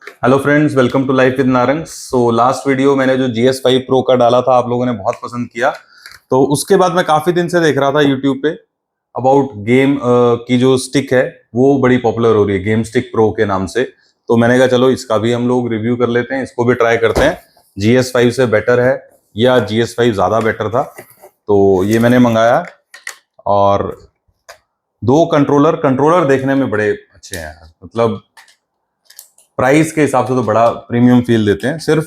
Hello friends, welcome to life with Narang. So last video मैंने जो GS5 Pro का डाला था, आप लोगों ने बहुत पसंद किया। तो उसके बाद मैं काफी दिन से देख रहा था यूट्यूब पे अबाउट गेम की जो स्टिक है वो बड़ी पॉपुलर हो रही है, गेम स्टिक प्रो के नाम से। तो मैंने कहा चलो इसका भी हम लोग रिव्यू कर लेते हैं, इसको भी ट्राई करते हैं GS5 से बेटर है या GS5 ज्यादा बेटर था। तो ये मैंने मंगाया और दो कंट्रोलर देखने में बड़े अच्छे हैं, मतलब प्राइस के हिसाब से तो बड़ा प्रीमियम फील देते हैं। सिर्फ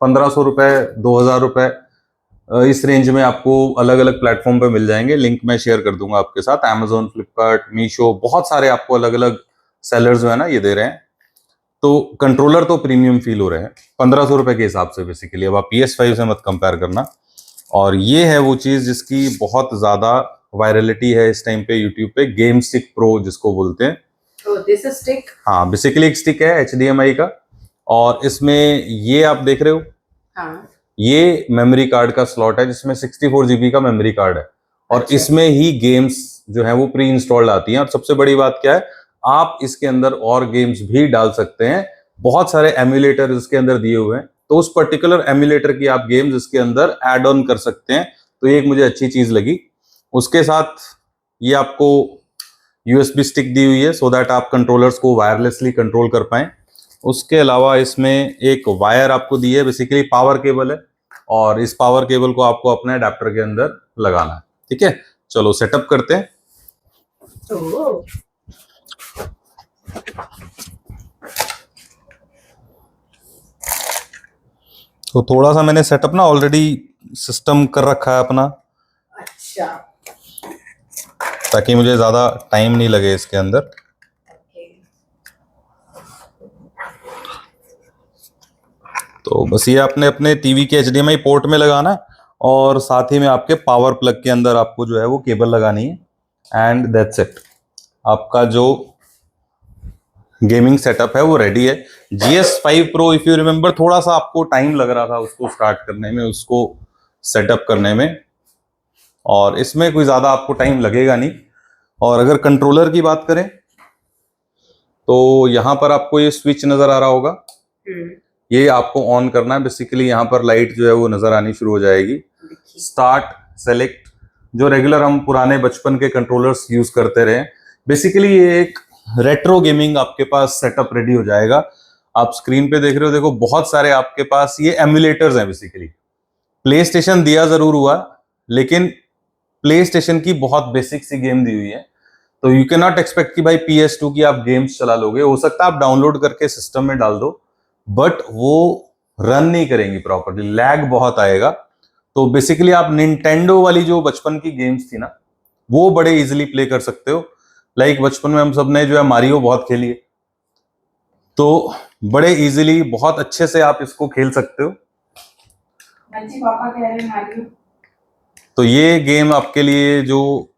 1500 रुपए, 2000 रुपए इस रेंज में आपको अलग अलग प्लेटफॉर्म पे मिल जाएंगे। लिंक मैं शेयर कर दूंगा आपके साथ। Amazon, फ्लिपकार्ट, मीशो, बहुत सारे आपको अलग अलग सेलर्स जो है ना ये दे रहे हैं। तो कंट्रोलर तो प्रीमियम फील हो रहे हैं 1500 रुपए के हिसाब से बेसिकली। अब आप PS5 से मत कंपेयर करना। और ये है वो चीज जिसकी बहुत ज्यादा वायरलिटी है इस टाइम पे यूट्यूब पे, गेम स्टिक प्रो जिसको बोलते हैं। दिस स्टिक, हाँ, बेसिकली एक स्टिक है HDMI का, और इसमें ये आप देख रहे हो, हाँ, ये मेमोरी कार्ड का स्लॉट है जिसमें 64 GB का मेमोरी कार्ड है। और अच्छा। इसमें ही गेम्स जो है वो प्री इंस्टॉल्ड आती हैं। और सबसे बड़ी बात क्या है, आप इसके अंदर और गेम्स भी डाल सकते हैं। बहुत सारे एमुलेटर इसके अंदर दिए हुए हैं, तो उस पर्टिकुलर एमुलेटर की आप गेम्स इसके अंदर ऐड ऑन कर सकते हैं। तो ये एक मुझे अच्छी चीज लगी। उसके साथ ये आपको USB स्टिक दी हुई है सो दैट आप कंट्रोलर्स को वायरलेसली कंट्रोल कर पाएं। उसके अलावा इसमें एक वायर आपको दी है, बेसिकली पावर केबल है, और इस पावर केबल को आपको अपने अडेप्टर के अंदर लगाना है। ठीक है, चलो सेटअप करते हैं। तो थोड़ा सा मैंने सेटअप ना ऑलरेडी सिस्टम कर रखा है अपना, अच्छा, ताकि मुझे ज्यादा टाइम नहीं लगे इसके अंदर। तो बस ये आपने अपने टीवी के HDMI पोर्ट में लगाना है, और साथ ही में आपके पावर प्लग के अंदर आपको जो है वो केबल लगानी है, एंड दैट्स इट। आपका जो गेमिंग सेटअप है वो रेडी है। GS5 Pro, if you remember, थोड़ा सा आपको टाइम लग रहा था उसको स्टार्ट करने में, उसको सेटअप करने में, और इसमें कोई ज्यादा आपको टाइम लगेगा नहीं। और अगर कंट्रोलर की बात करें तो यहां पर आपको ये स्विच नजर आ रहा होगा, ये आपको ऑन करना है। बेसिकली यहाँ पर लाइट जो है वो नजर आनी शुरू हो जाएगी। स्टार्ट, सेलेक्ट, जो रेगुलर हम पुराने बचपन के कंट्रोलर्स यूज करते रहे। बेसिकली ये एक रेट्रो गेमिंग आपके पास सेटअप रेडी हो जाएगा। आप स्क्रीन पे देख रहे हो, देखो बहुत सारे आपके पास ये एमुलेटर्स हैं। बेसिकली प्ले स्टेशन दिया जरूर हुआ, लेकिन प्ले स्टेशन की बहुत बेसिक सी गेम दी हुई है। तो यू कैन नॉट एक्सपेक्ट कि भाई PS2 की आप गेम्स चला लोगे। हो सकता है आप डाउनलोड करके सिस्टम में डाल दो, बट वो रन नहीं करेंगी प्रॉपर्ली, लैग बहुत आएगा। तो बेसिकली आप निंटेंडो वाली जो बचपन की गेम्स थी ना, वो बड़े इजीली प्ले कर सकते हो। लाइक बचपन में हम सब ने जो है मारियो बहुत खेली है, तो बड़े इजीली बहुत अच्छे से आप इसको खेल सकते हो। पापा कह रहे हैं मारियो। तो ये गेम आपके लिए जो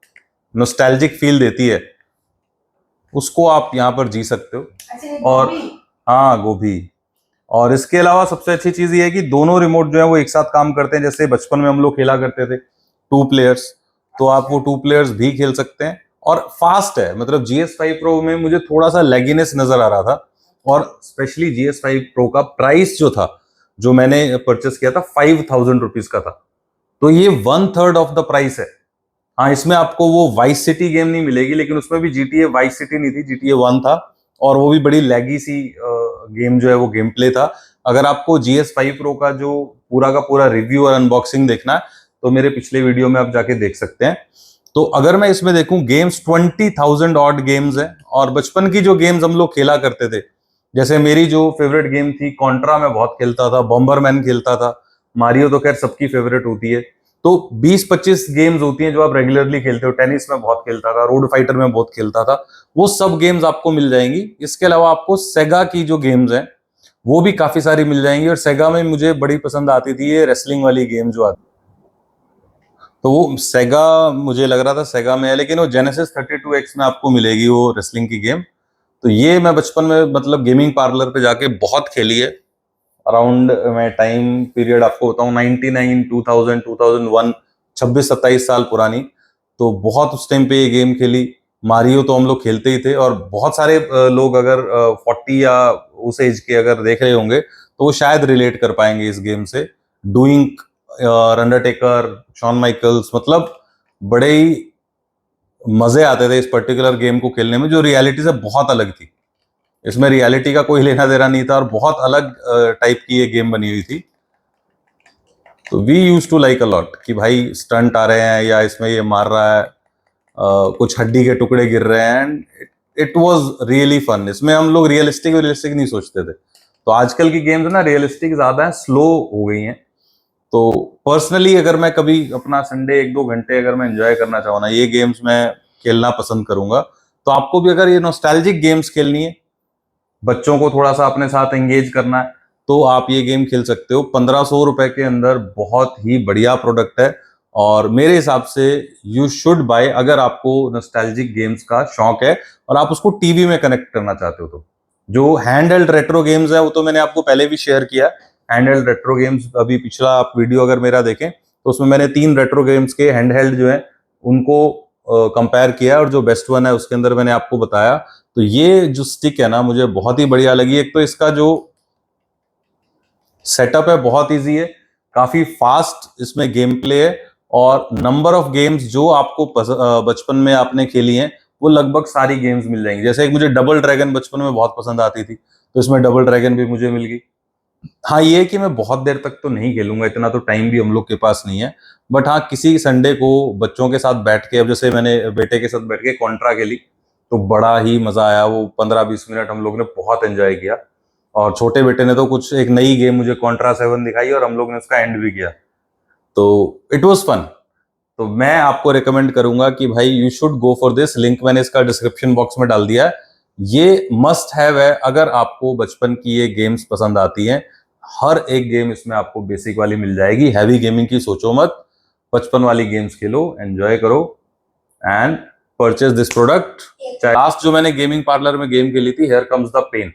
नॉस्टैल्जिक फील देती है उसको आप यहाँ पर जी सकते हो। अच्छा, ये और गोभी? हाँ, गोभी। और इसके अलावा सबसे अच्छी चीज ये है कि दोनों रिमोट जो है वो एक साथ काम करते हैं। जैसे बचपन में हम लोग खेला करते थे 2 प्लेयर्स, तो आप वो 2 प्लेयर्स भी खेल सकते हैं। और फास्ट है, मतलब GS5 Pro में मुझे थोड़ा सा लैगीनेस नजर आ रहा था। और स्पेशली GS5 Pro का प्राइस जो था, जो मैंने परचेस किया था, 5000 रुपीज का था। तो ये 1/3 ऑफ द प्राइस है। हाँ, इसमें आपको वो वाइस सिटी गेम नहीं मिलेगी, लेकिन उसमें भी GTA वाइस सिटी नहीं थी, GTA 1 था। और वो भी बड़ी लैगी सी गेम जो है वो गेम प्ले था। अगर आपको GS5 Pro का पूरा रिव्यू और अनबॉक्सिंग देखना है तो मेरे पिछले वीडियो में आप जाके देख सकते हैं। तो अगर मैं इसमें देखूं, गेम्स 20,000 ऑड गेम्स हैं। और बचपन की जो गेम्स हम लोग खेला करते थे, जैसे मेरी जो फेवरेट गेम थी कॉन्ट्रा, मैं बहुत खेलता था, बॉम्बरमैन खेलता था, मारियो तो खैर सबकी फेवरेट होती है। तो 20-25 गेम्स होती हैं जो आप रेगुलरली खेलते हो। टेनिस में बहुत खेलता था, रोड फाइटर में बहुत खेलता था, वो सब गेम्स आपको मिल जाएंगी। इसके अलावा आपको सेगा की जो गेम्स हैं वो भी काफी सारी मिल जाएंगी। और सेगा में मुझे बड़ी पसंद आती थी ये रेसलिंग वाली गेम जो आती, तो वो सेगा मुझे लग रहा था सेगा में है, लेकिन वो जेनेसिस 32X में आपको मिलेगी वो रेसलिंग की गेम। तो ये मैं बचपन में मतलब गेमिंग पार्लर पे जाके बहुत खेली है। अराउंड, मैं टाइम पीरियड आपको बताऊं, 99, 2000, 2001, 26-27 साल पुरानी। तो बहुत उस टाइम पे ये गेम खेली। मारियो तो हम लोग खेलते ही थे, और बहुत सारे लोग अगर 40 या उस एज के अगर देख रहे होंगे तो वो शायद रिलेट कर पाएंगे इस गेम से। डूइंग, अंडरटेकर, शॉन माइकल्स, मतलब बड़े ही मजे आते थे इस पर्टिकुलर गेम को खेलने में, जो रियलिटी से बहुत अलग थी। इसमें रियलिटी का कोई लेना देना नहीं था और बहुत अलग टाइप की ये गेम बनी हुई थी। तो we use to like a lot कि भाई स्टंट आ रहे हैं या इसमें ये मार रहा है, कुछ हड्डी के टुकड़े गिर रहे हैं, and it was really fun. इसमें हम लोग रियलिस्टिक नहीं सोचते थे। तो आजकल की गेम्स ना रियलिस्टिक ज्यादा है, स्लो हो गई हैं। तो पर्सनली अगर मैं कभी अपना संडे 1-2 घंटे अगर मैं एंजॉय करना चाहूँ ना, ये गेम्स मैं खेलना पसंद करूंगा। तो आपको भी अगर ये नॉस्टैल्जिक गेम्स खेलनी है, बच्चों को थोड़ा सा अपने साथ एंगेज करना है, तो आप ये गेम खेल सकते हो। 1500 रुपए के अंदर बहुत ही बढ़िया प्रोडक्ट है, और मेरे हिसाब से यू शुड बाय अगर आपको नॉस्टैल्जिक गेम्स का शौक है और आप उसको टीवी में कनेक्ट करना चाहते हो। तो जो हैंडहेल्ड रेट्रो गेम्स है वो तो मैंने आपको पहले भी शेयर किया। हैंडहेल्ड रेट्रो गेम्स, अभी पिछला आप वीडियो अगर मेरा देखें तो उसमें मैंने 3 रेट्रो गेम्स के हैंडहेल्ड जो है उनको कंपेयर किया, और जो बेस्ट वन है उसके अंदर मैंने आपको बताया। तो ये जो स्टिक है ना मुझे बहुत ही बढ़िया लगी। एक तो इसका जो सेटअप है बहुत इजी है, काफी फास्ट इसमें गेम प्ले है, और नंबर ऑफ गेम्स जो आपको बचपन में आपने खेली हैं वो लगभग सारी गेम्स मिल जाएंगी। जैसे एक मुझे डबल ड्रैगन बचपन में बहुत पसंद आती थी, तो इसमें डबल ड्रैगन भी मुझे मिल गई। हाँ, ये है कि मैं बहुत देर तक तो नहीं खेलूंगा, इतना तो टाइम भी हम लोग के पास नहीं है। बट हाँ, किसी संडे को बच्चों के साथ बैठ के, अब जैसे मैंने बेटे के साथ बैठ के कॉन्ट्रा खेली तो बड़ा ही मजा आया। वो 15-20 मिनट हम लोग ने बहुत एंजॉय किया, और छोटे बेटे ने तो कुछ एक नई गेम मुझे कॉन्ट्रा 7 दिखाई और हम लोग ने उसका एंड भी किया। तो इट वाज फन। तो मैं आपको रिकमेंड करूंगा कि भाई you should go for this. Link मैंने इसका डिस्क्रिप्शन बॉक्स में डाल दिया है। ये मस्ट हैव है अगर आपको बचपन की ये गेम्स पसंद आती हैं। हर एक गेम इसमें आपको बेसिक वाली मिल जाएगी। हैवी गेमिंग की सोचो मत, बचपन वाली गेम्स खेलो, एंजॉय करो and purchase this product. Last जो मैंने गेमिंग पार्लर में गेम खेली थी, here comes the pain,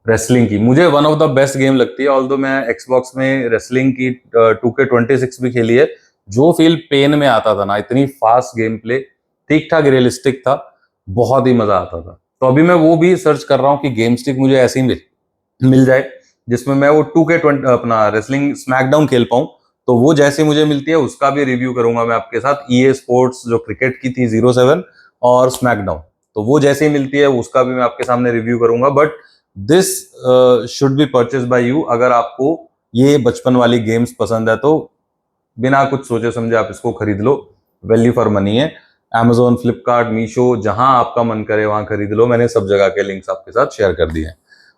wrestling की, मुझे one of the best game लगती है। ऑल्दो मैं एक्सबॉक्स में रेसलिंग की 2K26 भी खेली है। जो फील पेन में आता था ना, इतनी फास्ट गेम प्ले, ठीक ठाक रियलिस्टिक था, बहुत ही मजा आता था। तो अभी मैं वो भी सर्च कर रहा हूँ कि गेम स्टिक मुझे ऐसी मिल जाए जिसमें मैं वो 2K20 अपना रेसलिंग स्मैकडाउन खेल पाऊं। तो वो जैसे मुझे मिलती है उसका भी रिव्यू करूंगा मैं आपके साथ। EA स्पोर्ट्स जो क्रिकेट की थी 07 और स्मैकडाउन, तो वो जैसे ही मिलती है उसका भी मैं आपके सामने रिव्यू करूंगा। But this should be purchase by you. अगर आपको ये बचपन वाली गेम्स पसंद है तो बिना कुछ सोचे समझे आप इसको खरीद लो, वैल्यू फॉर मनी है। Amazon, फ्लिपकार्ट, मीशो, जहां आपका मन करे वहां खरीद लो। मैंने सब जगह के लिंक्स आपके साथ शेयर कर दिए हैं।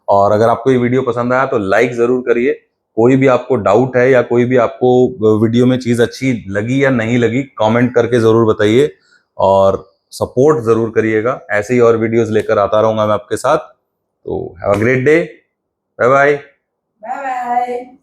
और अगर आपको ये वीडियो पसंद आया तो लाइक जरूर करिए। कोई भी आपको डाउट है या कोई भी आपको वीडियो में चीज अच्छी लगी या नहीं लगी, कमेंट करके जरूर बताइए, और सपोर्ट जरूर करिएगा। ऐसे ही और वीडियोस लेकर आता रहूंगा मैं आपके साथ। तो have a great day, bye bye. Bye bye.